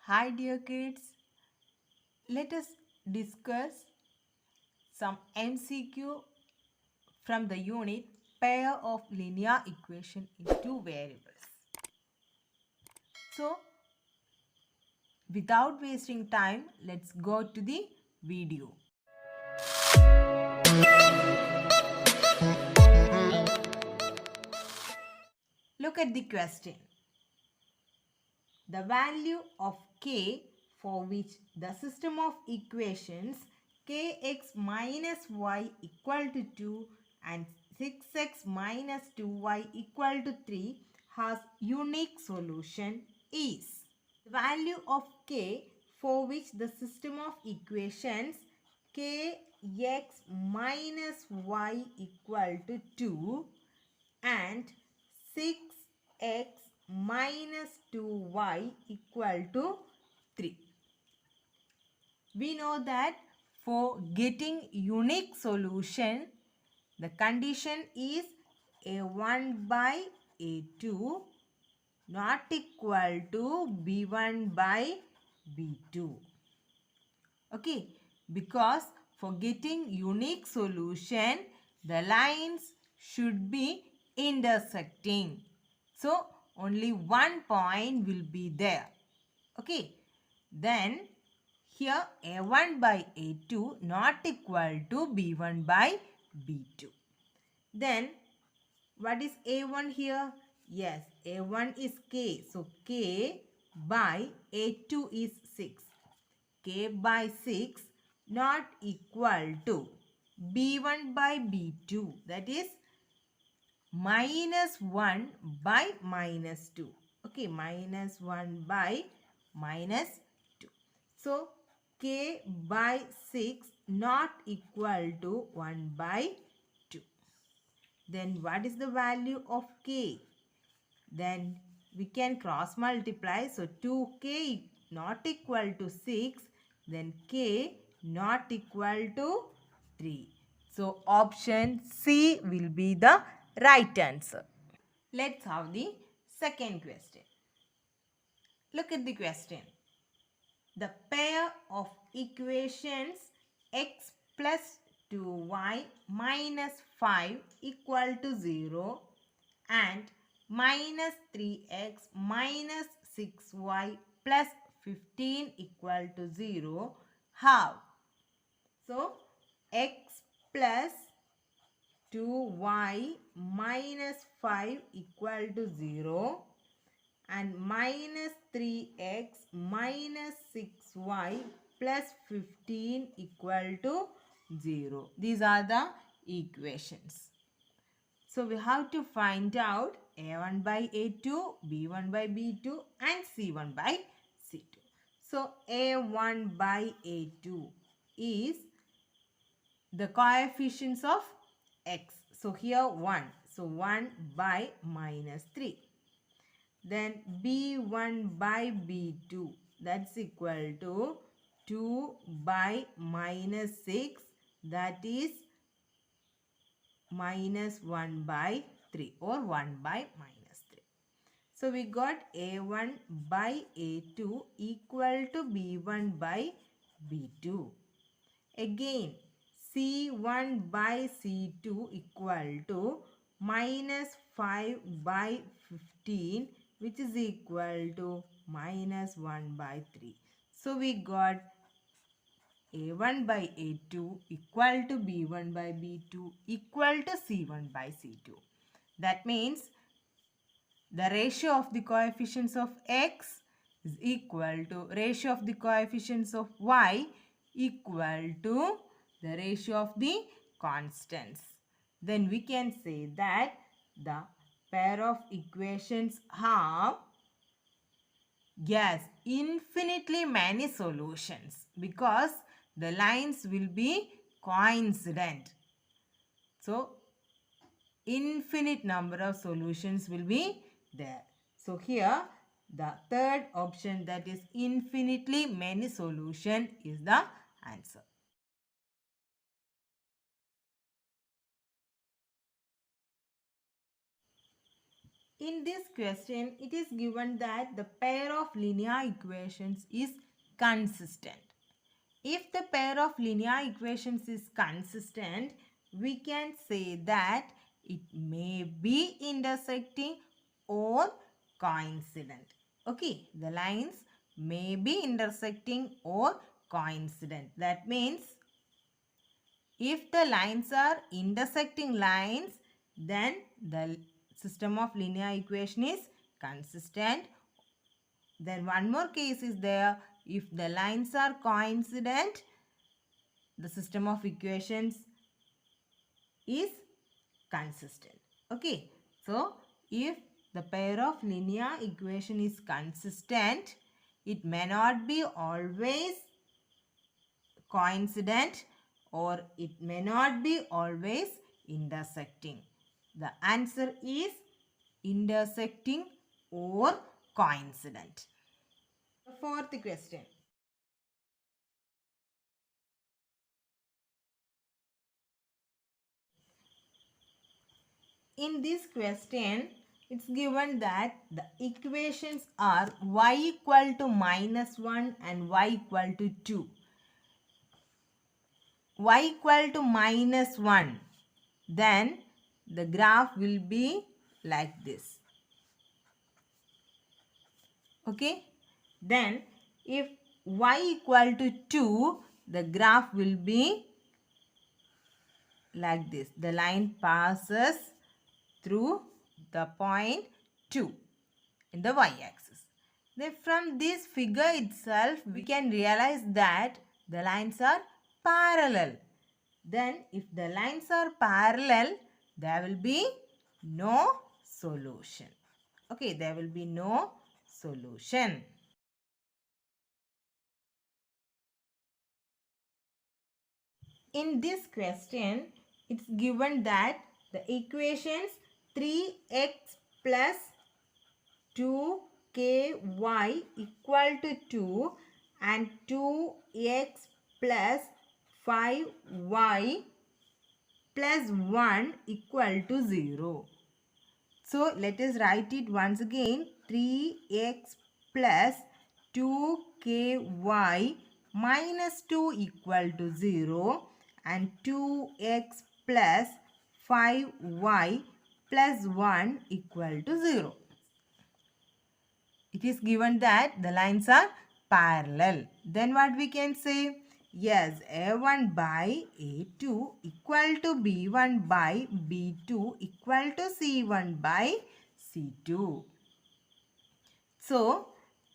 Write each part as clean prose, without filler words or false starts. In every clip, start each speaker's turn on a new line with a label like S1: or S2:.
S1: Hi dear kids, let us discuss some MCQ from the unit pair of linear equation in two variables. So without wasting time, let's go to the video. Look at the question. The value of k for which the system of equations kx minus y equal to 2 and 6x minus 2y equal to 3 has unique solution is. The value of k for which the system of equations kx minus y equal to 2 and 6x minus 2y equal to 3. We know that for getting unique solution, the condition is a1 by a2 not equal to b1 by b2. Okay, because for getting unique solution, the lines should be intersecting. So, only one point will be there. Okay, then here a1 by a2 not equal to b1 by b2. Then what is a1 here? Yes, a1 is k. So, k by a2 is 6. K by 6 not equal to b1 by b2, that is minus 1 by minus 2. Okay, minus 1 by minus 2. So, k by 6 not equal to 1 by 2. Then what is the value of k? Then we can cross multiply. So, 2k not equal to 6. Then k not equal to 3. So, option C will be the right answer. Let's have the second question. Look at the question. The pair of equations x plus 2y minus 5 equal to 0 and minus 3x minus 6y plus 15 equal to 0 have. So, x plus 2y minus 5 equal to 0 and minus 3x minus 6y plus 15 equal to 0. These are the equations. So, we have to find out a1 by a2, b1 by b2 and c1 by c2. So, a1 by a2 is the coefficients of x. So, here 1. So, 1 by minus 3. Then b1 by b2, that's equal to 2 by minus 6, that is minus 1 by 3 or 1 by minus 3. So, we got a1 by a2 equal to b1 by b2. Again, c1 by c2 equal to minus 5 by 15, which is equal to minus 1 by 3. So, we got a1 by a2 equal to b1 by b2 equal to c1 by c2. That means the ratio of the coefficients of x is equal to ratio of the coefficients of y equal to the ratio of the constants. Then we can say that the pair of equations have, yes, infinitely many solutions because the lines will be coincident. So, infinite number of solutions will be there. So, here the third option, that is infinitely many solution, is the answer. In this question, it is given that the pair of linear equations is consistent. If the pair of linear equations is consistent, we can say that it may be intersecting or coincident. Okay, the lines may be intersecting or coincident. That means if the lines are intersecting lines, then the system of linear equation is consistent. Then one more case is there. If the lines are coincident, the system of equations is consistent. Okay. So, if the pair of linear equation is consistent, it may not be always coincident or it may not be always intersecting. The answer is intersecting or coincident. The fourth question. In this question, it's given that the equations are y equal to -1 and y equal to 2. Y equal to -1, then the graph will be like this. Okay. Then if y equal to 2, the graph will be like this. The line passes through the point 2 in the y-axis. Then from this figure itself, we can realize that the lines are parallel. Then if the lines are parallel, there will be no solution. Okay, there will be no solution. In this question, it's given that the equations 3x plus 2ky equal to 2 and 2x plus 5y plus 1 equal to 0. So, let us write it once again. 3x plus 2ky minus 2 equal to 0 and 2x plus 5y plus 1 equal to 0. It is given that the lines are parallel. Then what we can say? Yes, A1 by A2 equal to B1 by B2 equal to C1 by C2. So,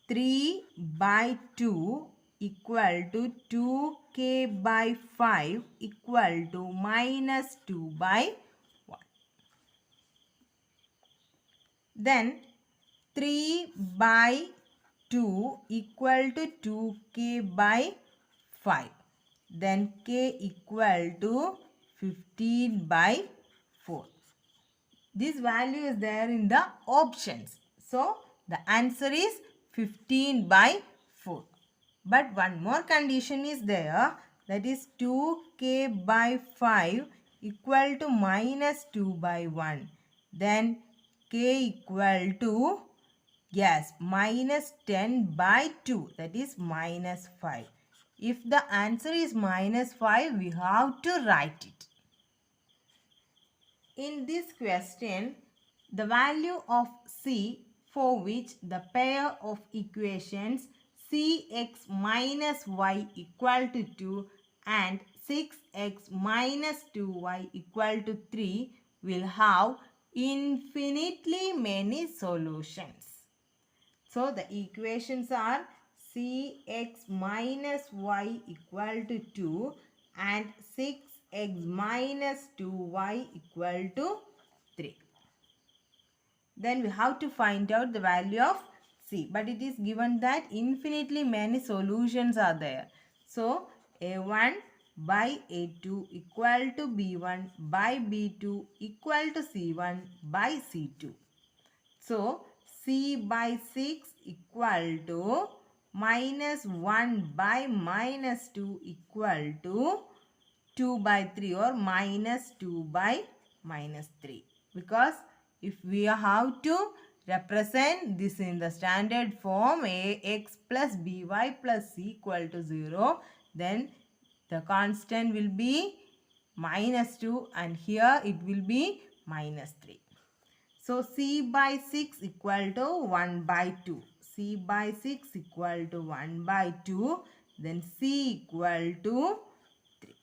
S1: 3 by 2 equal to 2k by 5 equal to minus 2 by 1. Then 3 by 2 equal to 2k by 5. Then k equal to 15 by 4. This value is there in the options. So, the answer is 15 by 4. But one more condition is there. That is 2k by 5 equal to minus 2 by 1. Then k equal to, yes, minus 10 by 2. That is minus 5. If the answer is minus 5, we have to write it. In this question, the value of c for which the pair of equations cx minus y equal to 2 and 6x minus 2y equal to 3 will have infinitely many solutions. So, the equations are cx minus y equal to 2 and 6x minus 2y equal to 3. Then we have to find out the value of c. But it is given that infinitely many solutions are there. So, a1 by a2 equal to b1 by b2 equal to c1 by c2. So, c by 6 equal to minus 1 by minus 2 equal to 2 by 3 or minus 2 by minus 3. Because if we have to represent this in the standard form ax plus by plus c equal to 0, then the constant will be minus 2 and here it will be minus 3. So c by 6 equal to 1 by 2. C by 6 equal to 1 by 2. Then c equal to 3.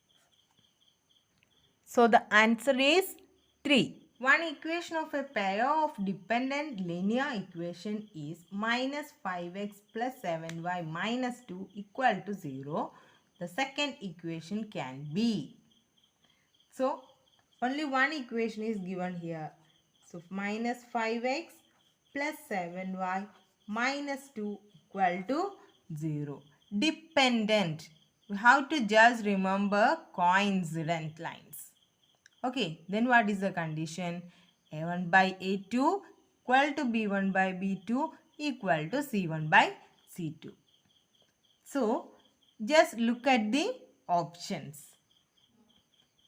S1: So the answer is 3. One equation of a pair of dependent linear equation is minus 5x plus 7y minus 2 equal to 0. The second equation can be. So only one equation is given here. So minus 5x plus 7y minus 2 equal to 0. Dependent. We have to just remember coincident lines. Okay, then what is the condition? A1 by A2 equal to B1 by B2 equal to C1 by C2. So, just look at the options.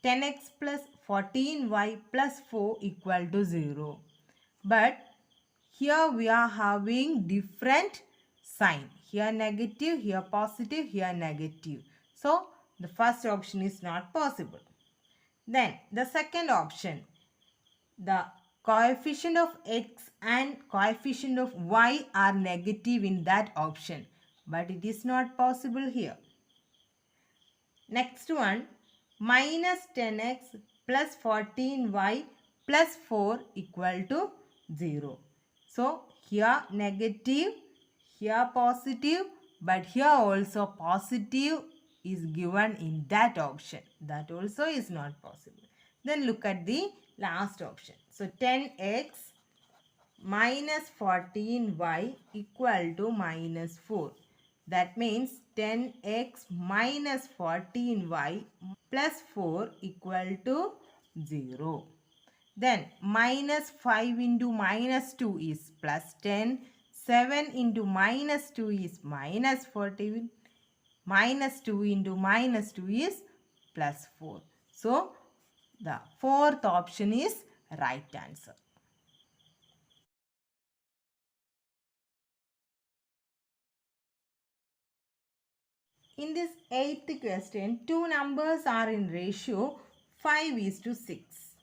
S1: 10x plus 14y plus 4 equal to 0. But here we are having different sign. Here negative, here positive, here negative. So, the first option is not possible. Then the second option, the coefficient of x and coefficient of y are negative in that option, but it is not possible here. Next one, minus 10x plus 14y plus 4 equal to 0. So here negative, here positive, but here also positive is given in that option. That also is not possible. Then look at the last option. So 10x minus 14y equal to minus 4. That means 10x minus 14y plus 4 equal to 0. Then minus 5 into minus 2 is plus 10. 7 into minus 2 is minus 14. Minus 2 into minus 2 is plus 4. So, the fourth option is right answer. In this eighth question, two numbers are in ratio 5:6.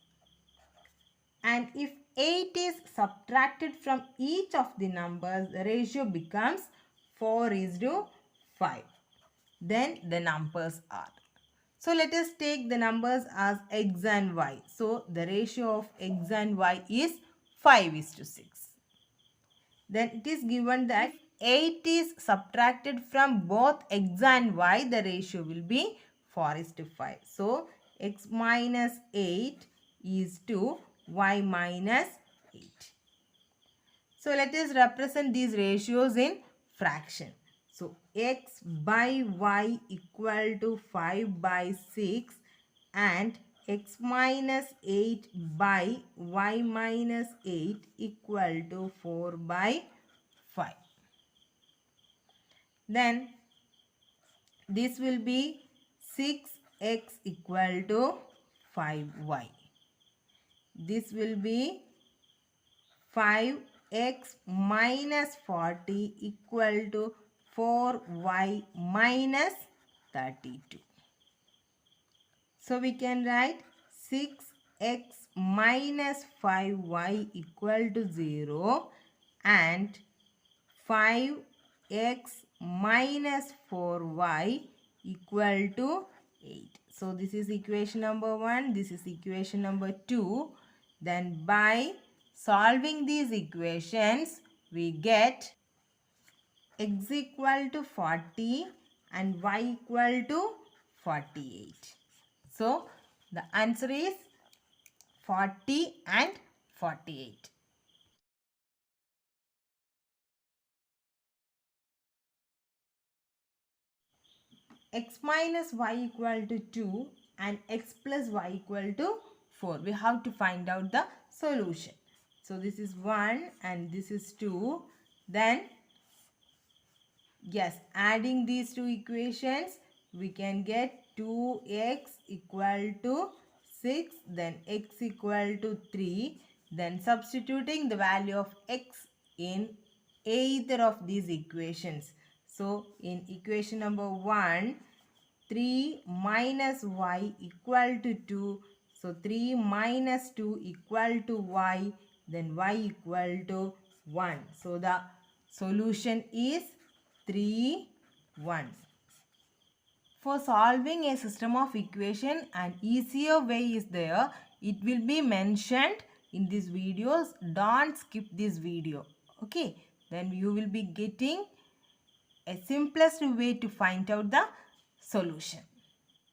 S1: And if 8 is subtracted from each of the numbers, the ratio becomes 4:5. Then the numbers are. So let us take the numbers as x and y. So the ratio of x and y is 5:6. Then it is given that 8 is subtracted from both x and y, the ratio will be 4:5. So x minus 8 is to y minus 8. So let us represent these ratios in fraction. So x by y equal to 5/6 and x minus 8 by y minus 8 equal to 4/5. Then this will be 6x equal to 5y. This will be 5x minus 40 equal to 4y minus 32. So we can write 6x minus 5y equal to 0 and 5x minus 4y equal to 8. So this is equation number 1. This is equation number 2. Then by solving these equations, we get x equal to 40 and y equal to 48. So the answer is 40 and 48. X minus y equal to 2 and x plus y equal to 4. We have to find out the solution. So this is 1 and this is 2. Then yes, adding these two equations, we can get 2x equal to 6, then x equal to 3. Then substituting the value of x in either of these equations. So in equation number 1, 3 minus y equal to 2. So 3 minus 2 equal to y, then y equal to 1. So the solution is 3, 1. For solving a system of equation, an easier way is there. It will be mentioned in these videos. Don't skip this video. Okay. Then you will be getting a simplest way to find out the solution.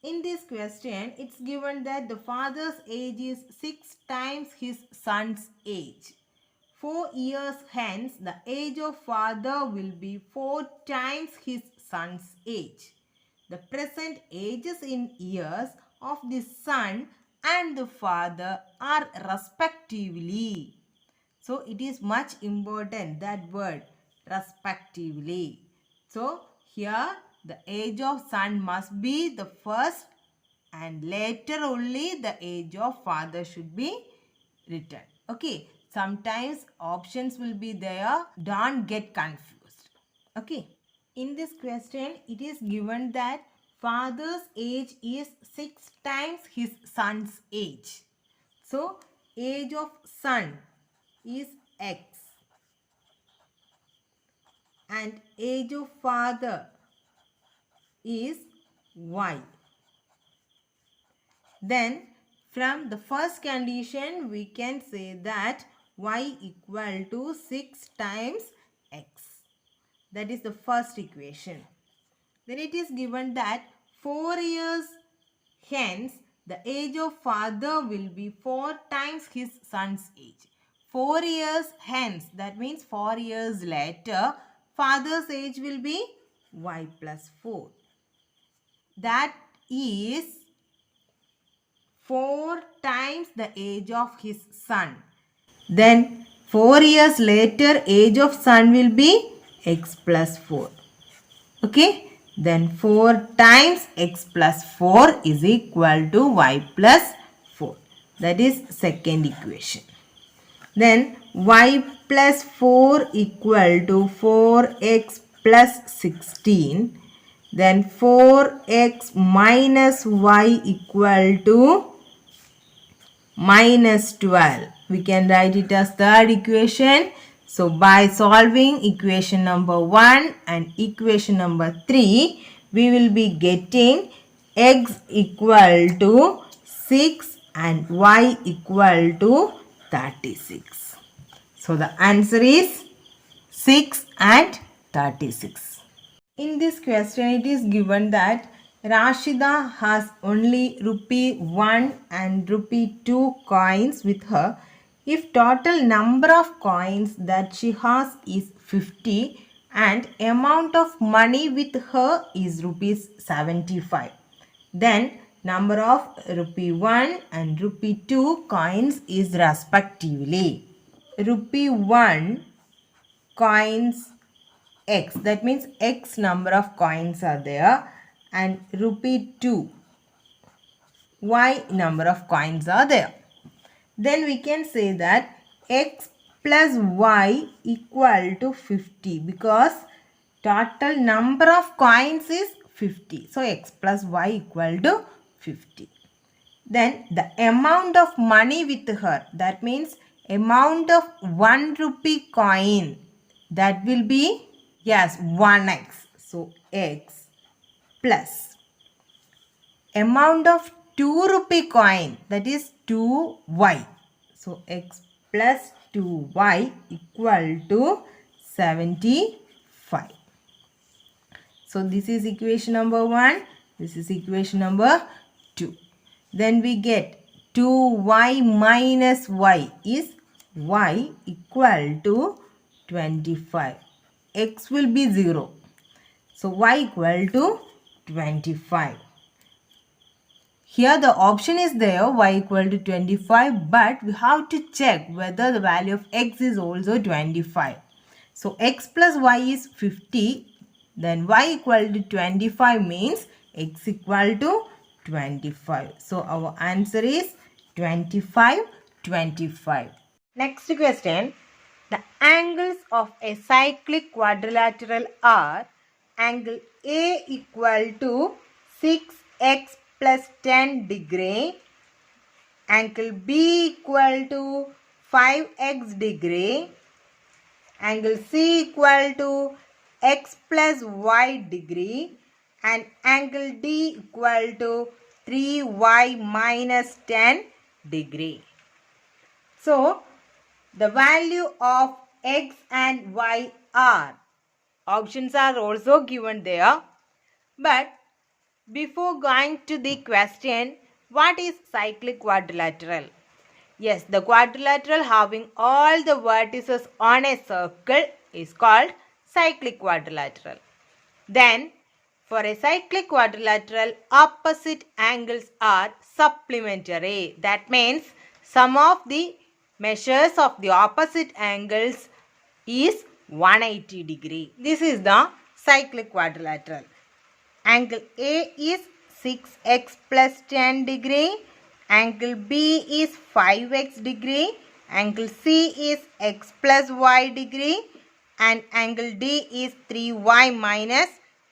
S1: In this question, it's given that the father's age is 6 times his son's age. 4 years hence, the age of father will be 4 times his son's age. The present ages in years of the son and the father are respectively. So it is much important, that word, respectively. So here the age of son must be the first and later only the age of father should be written. Okay. Sometimes options will be there. Don't get confused. Okay. In this question, it is given that father's age is 6 times his son's age. So, age of son is x and age of father is y. Then, from the first condition, we can say that y equal to 6 times x. That is the first equation. Then it is given that 4 years hence the age of father will be 4 times his son's age. 4 years hence, that means 4 years later, father's age will be y plus 4. That is 4 times the age of his son. Then 4 years later, age of son will be x plus 4. Okay. Then 4 times x plus 4 is equal to y plus 4. That is second equation. Then y plus 4 equal to 4x plus 16. Then 4x minus y equal to minus 12. We can write it as third equation. So by solving equation number 1 and equation number 3, we will be getting x equal to 6 and y equal to 36. So the answer is 6 and 36. In this question, it is given that Rashida has only rupee 1 and rupee 2 coins with her. If total number of coins that she has is 50 and amount of money with her is rupees 75, then number of rupee 1 and rupee 2 coins is respectively rupee 1 coins x, that means x number of coins are there, and rupee 2 y number of coins are there. Then we can say that x plus y equal to 50 because total number of coins is 50. So x plus y equal to 50. Then the amount of money with her, that means amount of 1 rupee coin, that will be, yes, 1x. So x plus amount of 2 rupee coin, that is 2y. So x plus 2y equal to 75. So this is equation number 1. This is equation number 2. Then we get 2y minus y is y equal to 25. X will be 0. So y equal to 25. Here the option is there, y equal to 25, but we have to check whether the value of x is also 25. So x plus y is 50, then y equal to 25 means x equal to 25. So our answer is 25, 25. Next question. The angles of a cyclic quadrilateral are angle A equal to 6x plus 10 degree, angle B equal to 5x degree, angle C equal to x plus y degree, and angle D equal to 3y minus 10 degree. So, the value of x and y are, options are also given there. But before going to the question, what is cyclic quadrilateral? Yes, the quadrilateral having all the vertices on a circle is called cyclic quadrilateral. Then, for a cyclic quadrilateral, opposite angles are supplementary. That means sum of the measures of the opposite angles is 180 degree. This is the cyclic quadrilateral. Angle A is 6x plus 10 degree. Angle B is 5x degree. Angle C is x plus y degree. And angle D is 3y minus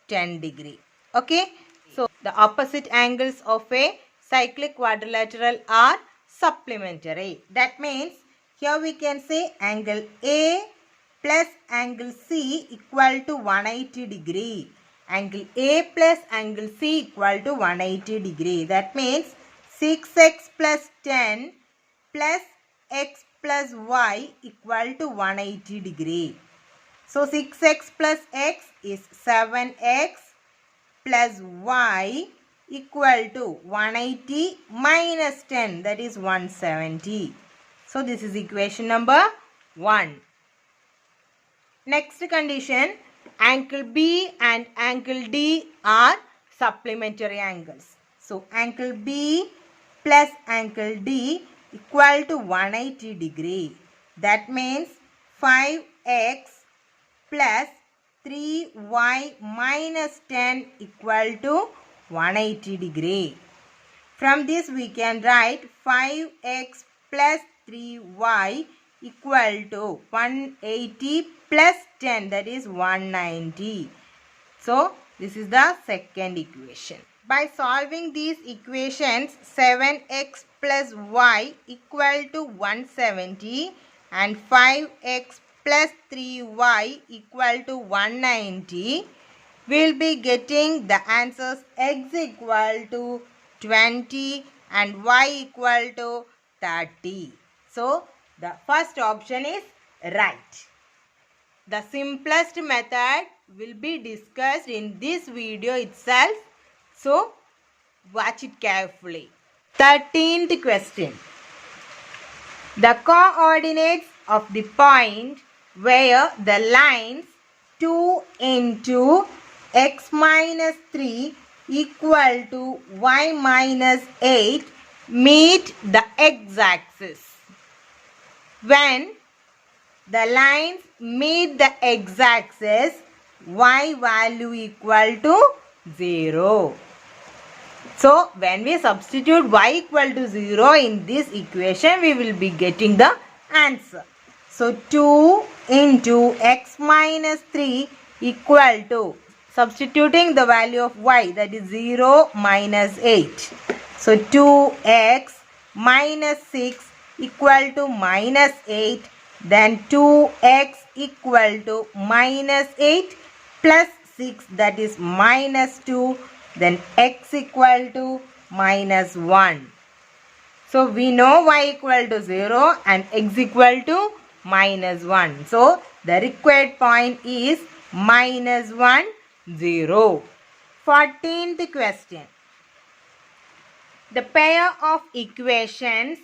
S1: 10 degree. Okay. So, the opposite angles of a cyclic quadrilateral are supplementary. That means, here we can say angle A plus angle C equal to 180 degree. Angle A plus angle C equal to 180 degree. That means 6x plus 10 plus x plus y equal to 180 degree. So 6x plus x is 7x plus y equal to 180 minus 10, that is 170. So this is equation number 1. Next condition, angle B and angle D are supplementary angles. So angle B plus angle D equal to 180 degree. That means 5x plus 3y minus 10 equal to 180 degree. From this we can write 5x plus 3y equal to 180 plus 10, that is 190. So this is the second equation. By solving these equations, 7x plus y equal to 170 and 5x plus 3y equal to 190, we will be getting the answers x equal to 20 and y equal to 30. So, the first option is right. The simplest method will be discussed in this video itself. So, watch it carefully. 13th question. The coordinates of the point where the lines 2 into x minus 3 equal to y minus 8 meet the x-axis. When the lines meet the x-axis, y value equal to 0. So, when we substitute y equal to 0 in this equation, we will be getting the answer. So, 2 into x minus 3 equal to, substituting the value of y, that is 0 minus 8. So, 2x minus 6 equal to minus 8. Then 2x equal to minus 8 plus 6, that is minus 2. Then x equal to minus 1. So we know y equal to 0 and x equal to minus 1. So the required point is minus 1, 0. 14th question. The pair of equations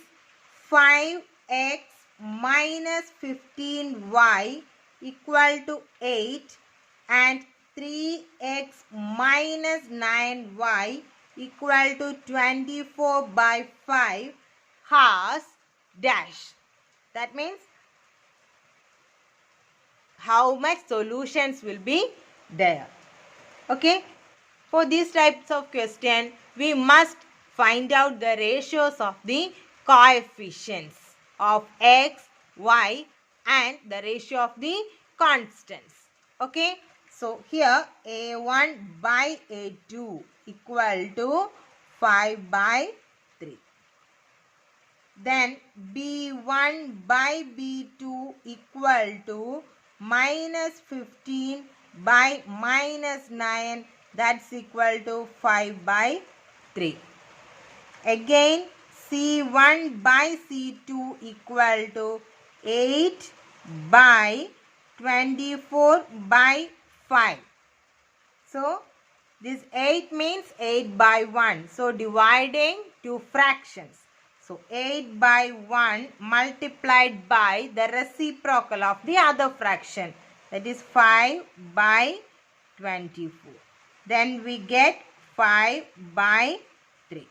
S1: 5x minus 15y equal to 8 and 3x minus 9y equal to 24 by 5 has dash. That means how much solutions will be there. Okay. For these types of question, we must find out the ratios of the coefficients of x y and the ratio of the constants. Okay, so here a1 by a2 equal to 5 by 3. Then b1 by b2 equal to minus 15 by minus 9, that's equal to 5 by 3. Again c1 by c2 equal to 8 by 24 by 5. So this 8 means 8 by 1. So dividing two fractions. So 8 by 1 multiplied by the reciprocal of the other fraction, that is 5 by 24. Then we get 5 by 3.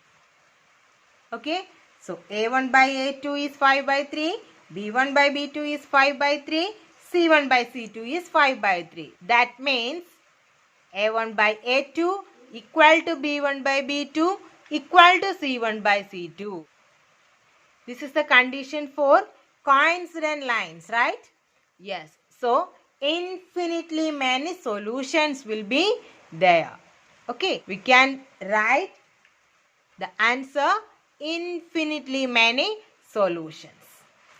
S1: Okay, so a1 by a2 is 5 by 3, b1 by b2 is 5 by 3, c1 by c2 is 5 by 3. That means a1 by a2 equal to b1 by b2 equal to c1 by c2. This is the condition for coincident lines, right? Yes. So, infinitely many solutions will be there. Okay, we can write the answer infinitely many solutions.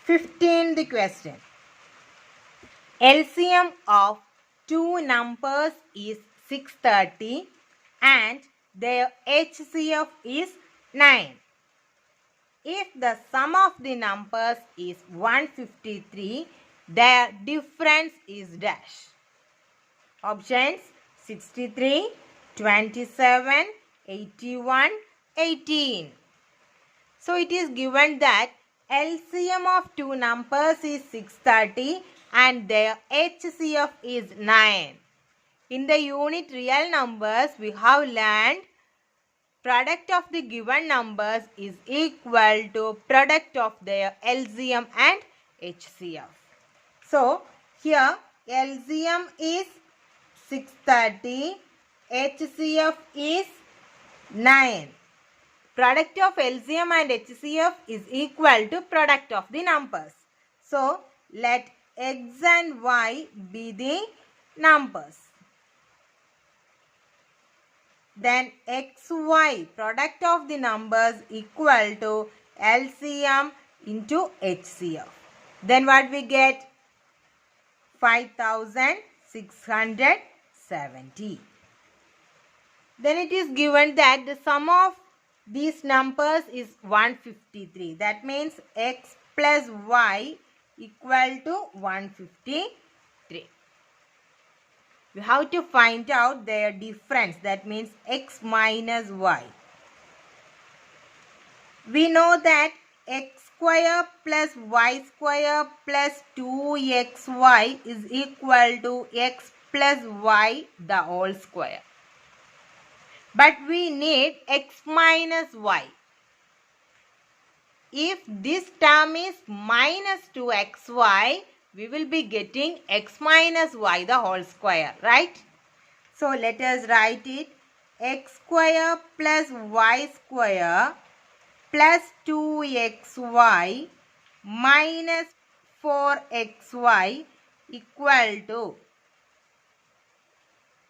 S1: 15th question. LCM of two numbers is 630 and their HCF is 9. If the sum of the numbers is 153, their difference is dash. Options 63, 27, 81, 18. So it is given that LCM of two numbers is 630 and their HCF is 9. In the unit real numbers, we have learned product of the given numbers is equal to product of their LCM and HCF. So, here LCM is 630, HCF is 9. Product of LCM and HCF is equal to product of the numbers. So, let X and Y be the numbers. Then XY, product of the numbers equal to LCM into HCF. Then what we get? 5670. Then it is given that the sum of these numbers is 153. That means X plus Y equal to 153. We have to find out their difference. That means X minus Y. We know that X square plus Y square plus 2XY is equal to X plus Y the whole square. But we need X minus Y. If this term is minus 2XY, we will be getting X minus Y the whole square, right? So let us write it. X square plus Y square plus 2XY minus 4XY equal to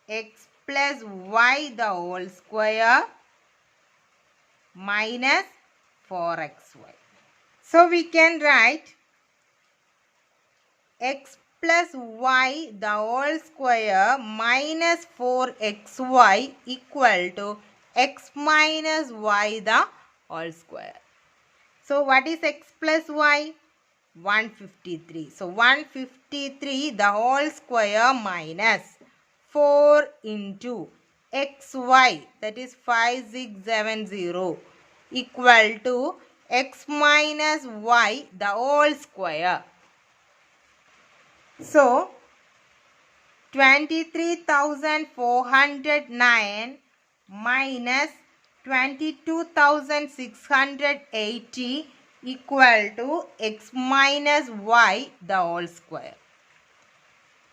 S1: X plus Y the whole square minus 4XY. So we can write X plus Y the whole square minus 4XY equal to X minus Y the whole square. So what is X plus Y? 153. So 153 the whole square minus 4 into XY, that is 5670, equal to X minus Y the whole square. So 23,409 minus 22,680 equal to X minus Y the whole square.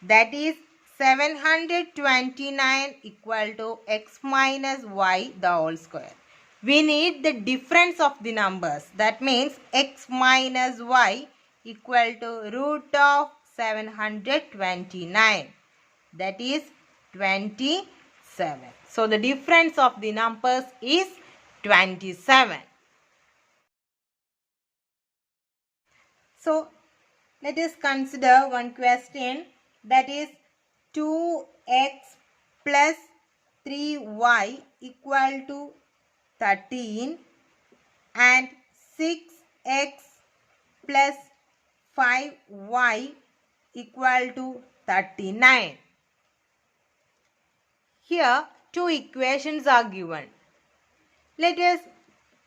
S1: That is 729 equal to X minus Y the whole square. We need the difference of the numbers. That means X minus Y equal to root of 729. That is 27. So the difference of the numbers is 27. So let us consider one question, that is 2x plus 3y equal to 13 and 6x plus 5y equal to 39. Here two equations are given. Let us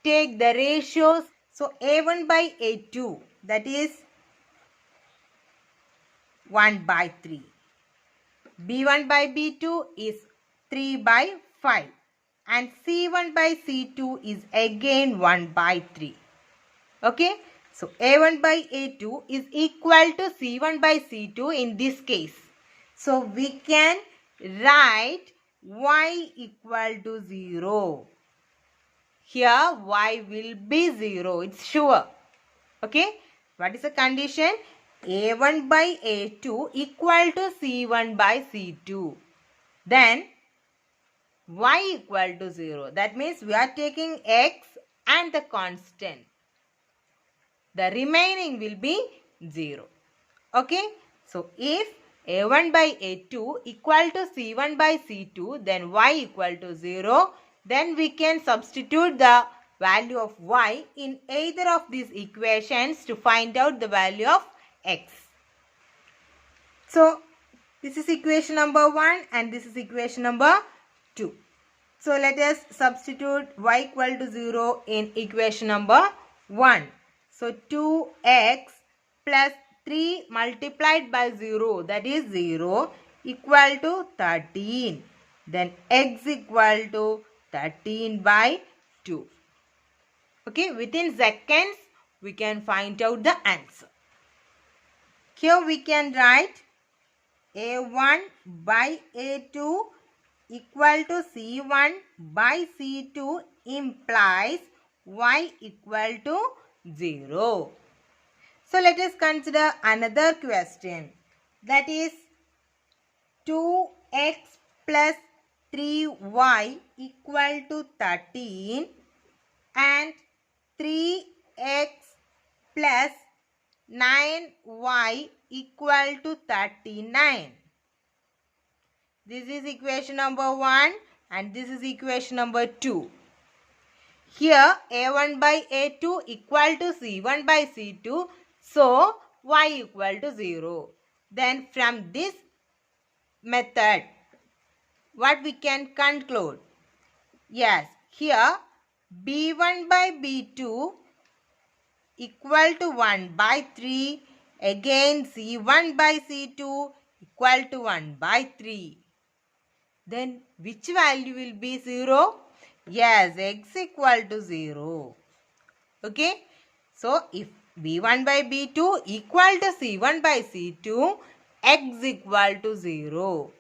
S1: take the ratios. So a1 by a2, that is 1 by 3. b1 by b2 is 3 by 5. And c1 by c2 is again 1 by 3. Okay. So a1 by a2 is equal to c1 by c2 in this case. So we can write y equal to 0. Here y will be 0. It's sure. Okay. What is the condition? a1 by a2 equal to c1 by c2. Then y equal to 0. That means we are taking x and the constant. The remaining will be 0. Okay. So if a1 by a2 equal to c1 by c2, then y equal to 0. Then we can substitute the value of y in either of these equations to find out the value of x. So this is equation number 1 and this is equation number 2. So let us substitute y equal to 0 in equation number 1. So 2x plus 3 multiplied by 0, that is 0, equal to 13. Then x equal to 13 by 2. Okay, within seconds we can find out the answer. Here we can write a1 by a2 equal to c1 by c2 implies y equal to 0. So let us consider another question, that is 2x plus 3y equal to 13 and 3x plus 9y equal to 39. This is equation number 1 and this is equation number 2. Here a1 by a2 equal to c1 by c2. So y equal to 0. Then from this method, what we can conclude? Yes, here b1 by b2 equal to 1 by 3. Again c1 by c2 equal to 1 by 3. Then which value will be 0? Yes, x equal to 0. Okay. So if b1 by b2 equal to c1 by c2, x equal to 0.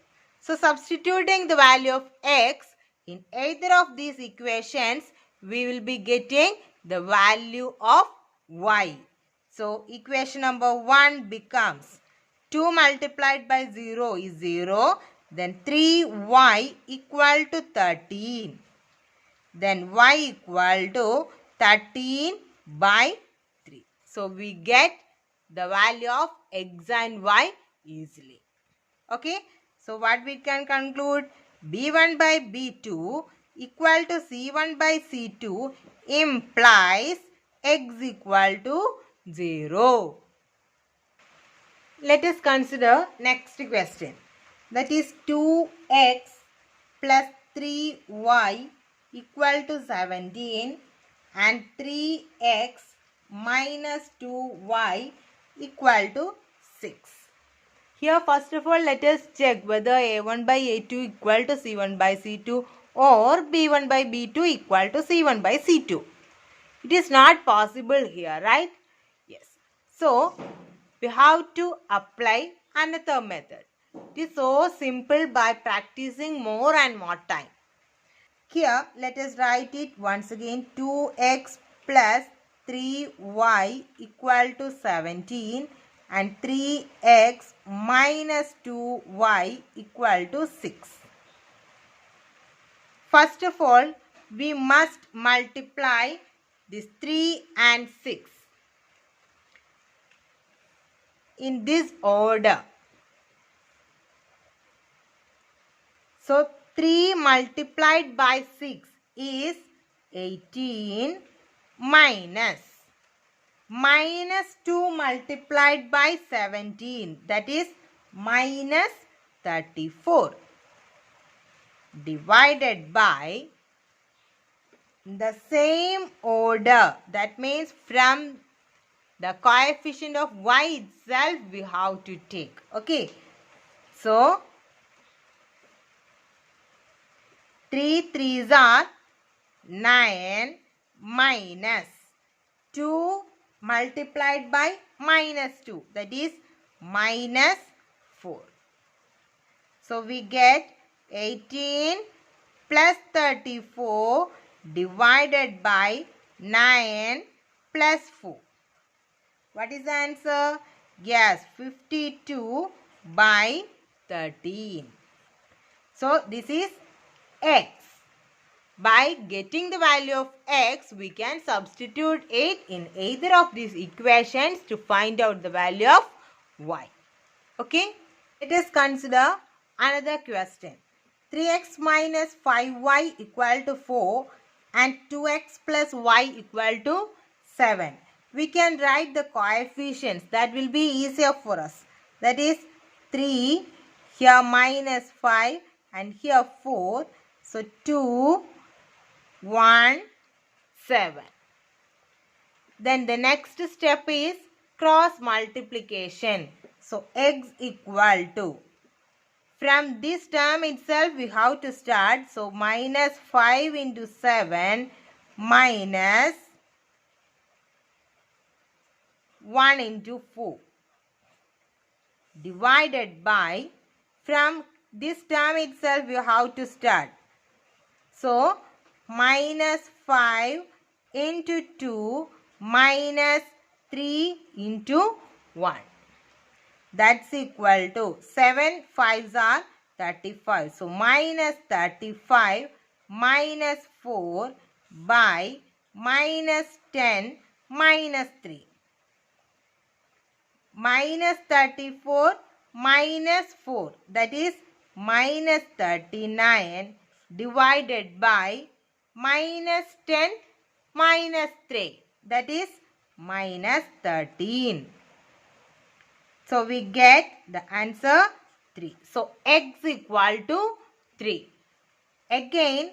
S1: So substituting the value of x in either of these equations, we will be getting the value of y. So equation number 1 becomes 2 multiplied by 0 is 0. Then 3y equal to 13. Then y equal to 13 by 3. So we get the value of x and y easily. Okay. So what we can conclude? b1 by b2 equal to c1 by c2 implies x equal to 0. Let us consider next question. That is 2x plus 3y equal to 17 and 3x minus 2y equal to 6. Here first of all let us check whether a1 by a2 equal to c1 by c2 or b1 by b2 equal to c1 by c2. It is not possible here, right? Yes. So we have to apply another method. It is so simple by practicing more and more time. Here let us write it once again, 2x plus 3y equal to 17 and 3x minus 2y equal to 6. First of all, we must multiply this 3 and 6 in this order. So 3 multiplied by 6 is 18 minus 2 multiplied by 17, that is minus 34, divided by the same order, that means from the coefficient of y itself we have to take. Okay, so 3 3s are 9 minus 2 multiplied by minus 2, that is minus 4. So we get 18 plus 34 divided by 9 plus 4. What is the answer? Yes, 52 by 13. So this is x. By getting the value of x, we can substitute it in either of these equations to find out the value of y. Okay, let us consider another question. 3x minus 5y equal to 4 and 2x plus y equal to 7. We can write the coefficients. That will be easier for us. That is 3, here minus 5 and here 4. So 2, 1, 7. Then the next step is cross multiplication. So x equal to, from this term itself we have to start. So minus 5 into 7 minus 1 into 4 divided by, from this term itself you have to start. So minus 5 into 2 minus 3 into 1. That's equal to 7 5s are 35. So minus 35 minus 4 by minus 10 minus 3. Minus 34 minus 4, that is minus 39 divided by minus 10 minus 3, that is minus 13. So we get the answer 3. So x equal to 3. Again,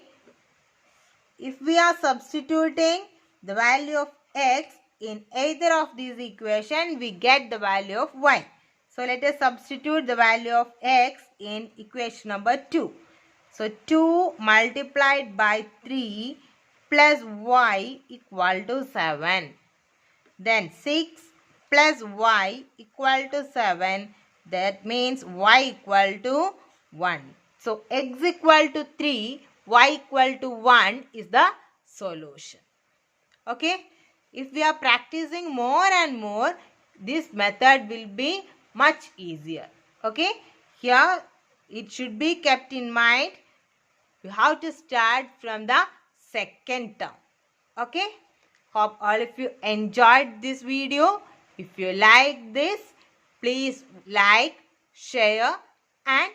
S1: if we are substituting the value of x in either of these equations, we get the value of y. So let us substitute the value of x in equation number 2. So 2 multiplied by 3 plus y equal to 7. Then 6 plus y equal to 7. That means y equal to 1. So x equal to 3, y equal to 1 is the solution. Okay. If we are practicing more and more, this method will be much easier. Okay. Here it should be kept in mind. You have to start from the second term. Okay. Hope all of you enjoyed this video. If you like this, please like, share and